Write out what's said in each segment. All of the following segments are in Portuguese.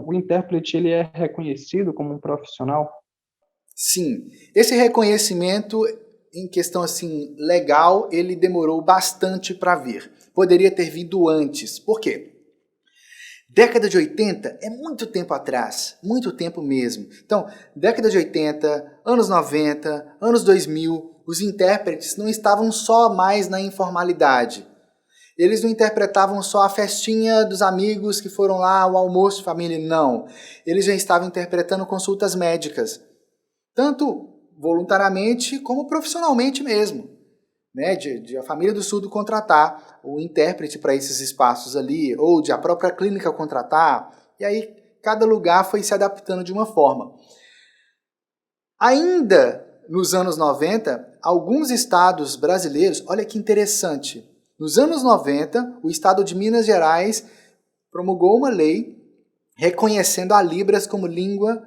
o intérprete ele é reconhecido como um profissional? Sim, esse reconhecimento em questão assim legal, ele demorou bastante para vir. Poderia ter vindo antes. Por quê? Década de 80 é muito tempo atrás, muito tempo mesmo. Então, década de 80, anos 90, anos 2000, os intérpretes não estavam só mais na informalidade. Eles não interpretavam só a festinha dos amigos que foram lá, o almoço de família, não. Eles já estavam interpretando consultas médicas, tanto voluntariamente como profissionalmente mesmo. Né, de a família do surdo contratar o intérprete para esses espaços ali, ou de a própria clínica contratar, e aí cada lugar foi se adaptando de uma forma. Ainda nos anos 90, alguns estados brasileiros, olha que interessante, nos anos 90, o estado de Minas Gerais promulgou uma lei reconhecendo a Libras como língua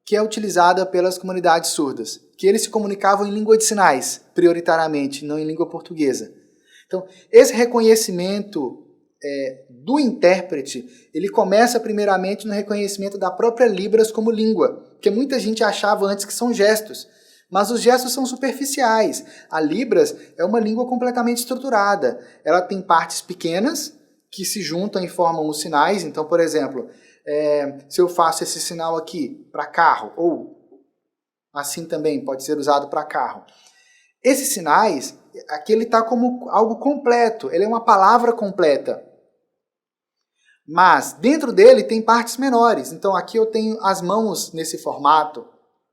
que é utilizada pelas comunidades surdas, que eles se comunicavam em língua de sinais, prioritariamente, não em língua portuguesa. Então, esse reconhecimento do intérprete, ele começa primeiramente no reconhecimento da própria Libras como língua, porque muita gente achava antes que são gestos, mas os gestos são superficiais. A Libras é uma língua completamente estruturada. Ela tem partes pequenas que se juntam e formam os sinais. Então, por exemplo, se eu faço esse sinal aqui para carro, ou assim também pode ser usado para carro. Esses sinais, aqui ele está como algo completo, ele é uma palavra completa. Mas dentro dele tem partes menores. Então aqui eu tenho as mãos nesse formato,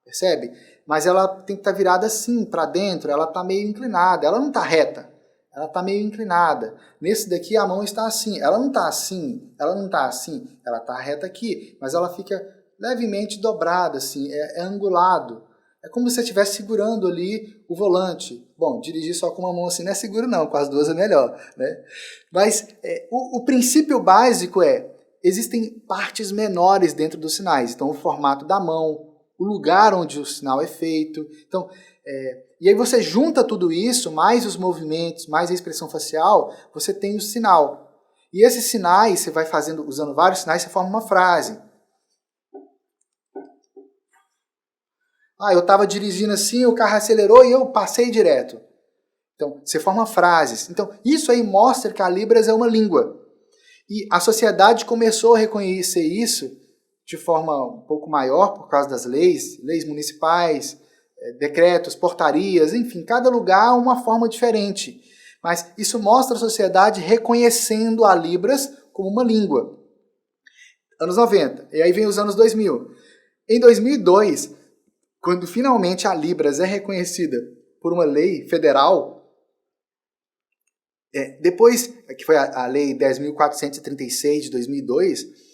percebe? Mas ela tem que estar virada assim, para dentro, ela está meio inclinada, ela não está reta. Ela está meio inclinada. Nesse daqui a mão está assim. Ela não está assim. Ela não está assim. Ela está reta aqui. Mas ela fica levemente dobrada, assim. É angulado. É como se você estivesse segurando ali o volante. Bom, dirigir só com uma mão assim não é seguro não. Com as duas é melhor, né? Mas o princípio básico existem partes menores dentro dos sinais. Então, o formato da mão, o lugar onde o sinal é feito. Então, e aí você junta tudo isso, mais os movimentos, mais a expressão facial, você tem o sinal. E esses sinais, você vai fazendo, usando vários sinais, você forma uma frase. Eu estava dirigindo assim, o carro acelerou e eu passei direto. Então, você forma frases. Então, isso aí mostra que a Libras é uma língua. E a sociedade começou a reconhecer isso de forma um pouco maior por causa das leis municipais, decretos, portarias, enfim, cada lugar uma forma diferente. Mas isso mostra a sociedade reconhecendo a Libras como uma língua. Anos 90, e aí vem os anos 2000. Em 2002, quando finalmente a Libras é reconhecida por uma lei federal, depois, que foi a Lei 10.436 de 2002,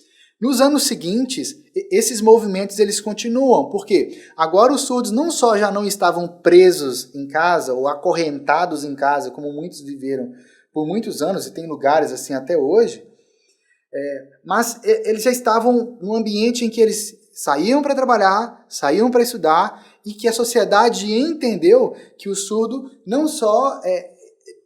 nos anos seguintes, esses movimentos eles continuam, porque agora os surdos não só já não estavam presos em casa ou acorrentados em casa, como muitos viveram por muitos anos, e tem lugares assim até hoje, mas eles já estavam num ambiente em que eles saíam para trabalhar, saíam para estudar, e que a sociedade entendeu que o surdo não só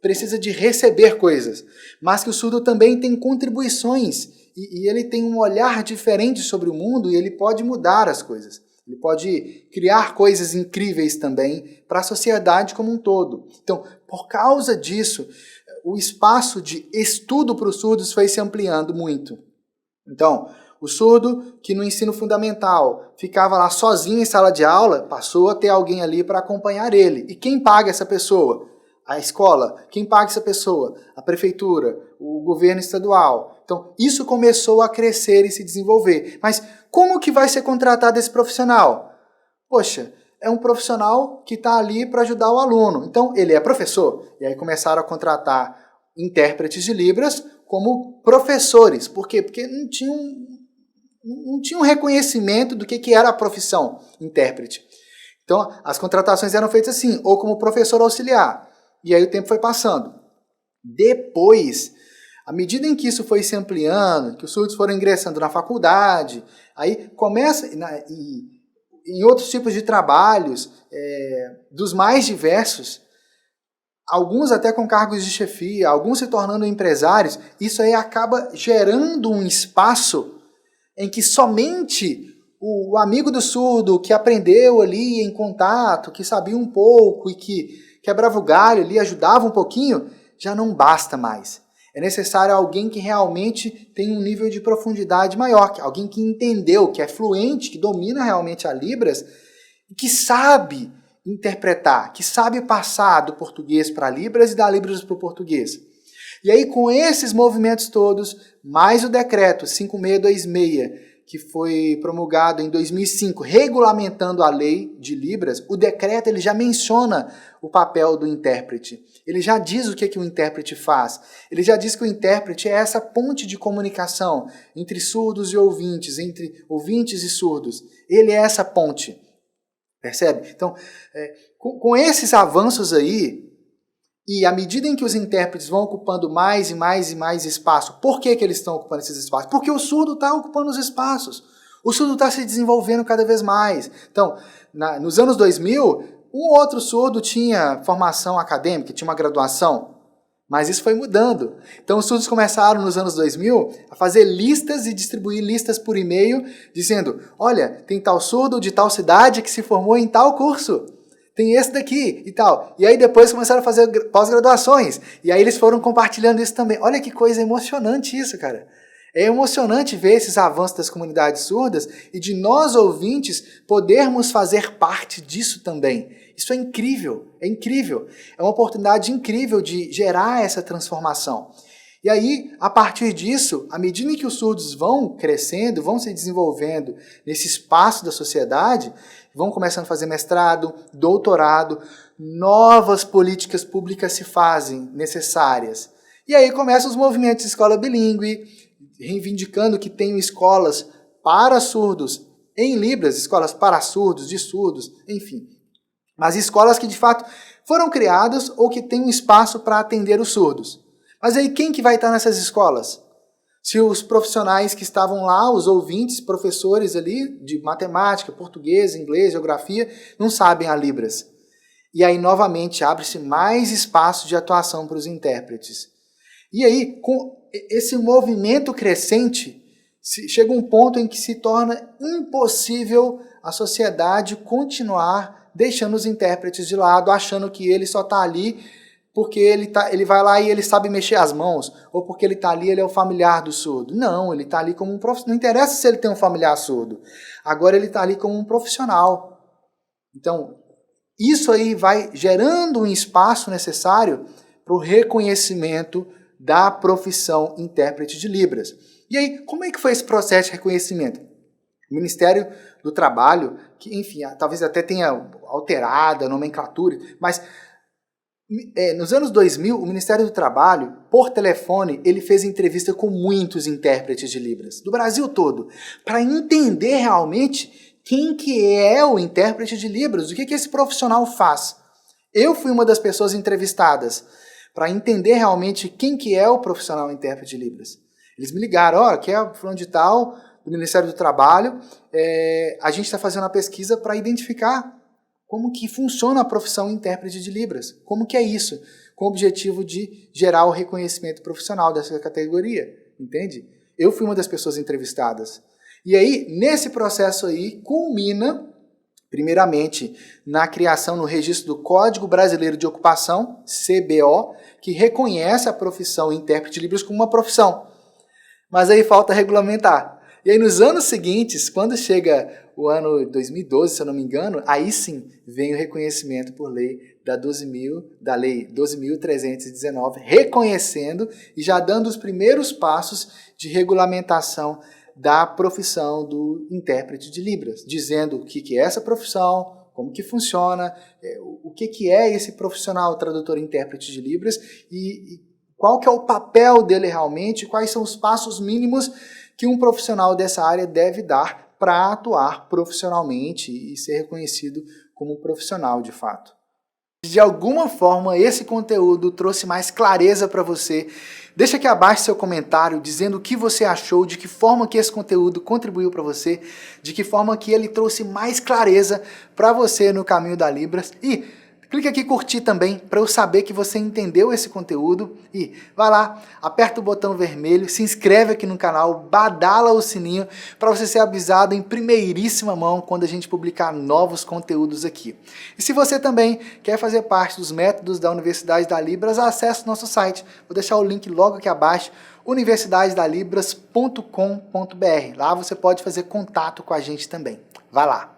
precisa de receber coisas, mas que o surdo também tem contribuições e ele tem um olhar diferente sobre o mundo e ele pode mudar as coisas. Ele pode criar coisas incríveis também para a sociedade como um todo. Então, por causa disso, o espaço de estudo para os surdos foi se ampliando muito. Então, o surdo que no ensino fundamental ficava lá sozinho em sala de aula, passou a ter alguém ali para acompanhar ele. E quem paga essa pessoa? A escola. Quem paga essa pessoa? A prefeitura, o governo estadual. Então, isso começou a crescer e se desenvolver. Mas como que vai ser contratado esse profissional? Poxa, é um profissional que está ali para ajudar o aluno. Então, ele é professor. E aí começaram a contratar intérpretes de Libras como professores. Por quê? Porque não tinha um reconhecimento do que era a profissão intérprete. Então, as contratações eram feitas assim, ou como professor auxiliar. E aí o tempo foi passando. Depois, à medida em que isso foi se ampliando, que os surdos foram ingressando na faculdade, aí começa, em outros tipos de trabalhos, dos mais diversos, alguns até com cargos de chefia, alguns se tornando empresários, isso aí acaba gerando um espaço em que somente o amigo do surdo que aprendeu ali em contato, que sabia um pouco e que quebrava o galho ali, ajudava um pouquinho, já não basta mais. É necessário alguém que realmente tem um nível de profundidade maior, alguém que entendeu, que é fluente, que domina realmente a Libras, que sabe interpretar, que sabe passar do português para Libras e da Libras para o português. E aí, com esses movimentos todos, mais o decreto 5626, que foi promulgado em 2005, regulamentando a lei de Libras, o decreto ele já menciona o papel do intérprete. Ele já diz o que o intérprete faz. Ele já diz que o intérprete é essa ponte de comunicação entre surdos e ouvintes, entre ouvintes e surdos. Ele é essa ponte. Percebe? Então, com esses avanços aí, e à medida em que os intérpretes vão ocupando mais e mais e mais espaço, por que eles estão ocupando esses espaços? Porque o surdo está ocupando os espaços. O surdo está se desenvolvendo cada vez mais. Então, nos anos 2000, um outro surdo tinha formação acadêmica, tinha uma graduação, mas isso foi mudando. Então, os surdos começaram nos anos 2000 a fazer listas e distribuir listas por e-mail, dizendo, olha, tem tal surdo de tal cidade que se formou em tal curso. Tem esse daqui e tal. E aí depois começaram a fazer pós-graduações. E aí eles foram compartilhando isso também. Olha que coisa emocionante isso, cara. É emocionante ver esses avanços das comunidades surdas e de nós, ouvintes, podermos fazer parte disso também. Isso é incrível, é incrível. É uma oportunidade incrível de gerar essa transformação. E aí, a partir disso, à medida que os surdos vão crescendo, vão se desenvolvendo nesse espaço da sociedade, vão começando a fazer mestrado, doutorado, novas políticas públicas se fazem necessárias. E aí começam os movimentos de escola bilíngue, reivindicando que tenham escolas para surdos em Libras, escolas para surdos, de surdos, enfim. Mas escolas que de fato foram criadas ou que têm um espaço para atender os surdos. Mas aí quem que vai estar nessas escolas? Se os profissionais que estavam lá, os ouvintes, professores ali de matemática, português, inglês, geografia, não sabem a Libras. E aí, novamente, abre-se mais espaço de atuação para os intérpretes. E aí, com esse movimento crescente, chega um ponto em que se torna impossível a sociedade continuar deixando os intérpretes de lado, achando que ele só está ali porque ele vai lá e ele sabe mexer as mãos, ou porque ele está ali, ele é o familiar do surdo. Não, ele está ali como um profissional. Não interessa se ele tem um familiar surdo. Agora ele está ali como um profissional. Então, isso aí vai gerando um espaço necessário para o reconhecimento da profissão intérprete de Libras. E aí, como é que foi esse processo de reconhecimento? O Ministério do Trabalho, que, enfim, talvez até tenha alterado a nomenclatura, mas nos anos 2000, o Ministério do Trabalho, por telefone, ele fez entrevista com muitos intérpretes de Libras, do Brasil todo, para entender realmente quem que é o intérprete de Libras, o que esse profissional faz. Eu fui uma das pessoas entrevistadas para entender realmente quem que é o profissional intérprete de Libras. Eles me ligaram, aqui é o fulano de tal, do Ministério do Trabalho, a gente está fazendo uma pesquisa para identificar como que funciona a profissão intérprete de Libras, como que é isso, com o objetivo de gerar o reconhecimento profissional dessa categoria, entende? Eu fui uma das pessoas entrevistadas. E aí, nesse processo aí, culmina, primeiramente, na criação no registro do Código Brasileiro de Ocupação, CBO, que reconhece a profissão intérprete de Libras como uma profissão. Mas aí falta regulamentar. E aí, nos anos seguintes, quando chega o ano 2012, se eu não me engano, aí sim vem o reconhecimento por lei da Lei 12.319, reconhecendo e já dando os primeiros passos de regulamentação da profissão do intérprete de Libras, dizendo o que é essa profissão, como que funciona, o que é esse profissional tradutor e intérprete de Libras e qual que é o papel dele realmente, quais são os passos mínimos que um profissional dessa área deve dar para atuar profissionalmente e ser reconhecido como profissional de fato. De alguma forma, esse conteúdo trouxe mais clareza para você. Deixa aqui abaixo seu comentário dizendo o que você achou, de que forma que esse conteúdo contribuiu para você, de que forma que ele trouxe mais clareza para você no caminho da Libras. E Clique aqui em curtir também para eu saber que você entendeu esse conteúdo e vai lá, aperta o botão vermelho, se inscreve aqui no canal, badala o sininho para você ser avisado em primeiríssima mão quando a gente publicar novos conteúdos aqui. E se você também quer fazer parte dos métodos da Universidade da Libras, acesse o nosso site. Vou deixar o link logo aqui abaixo, universidadedalibras.com.br. Lá você pode fazer contato com a gente também. Vai lá!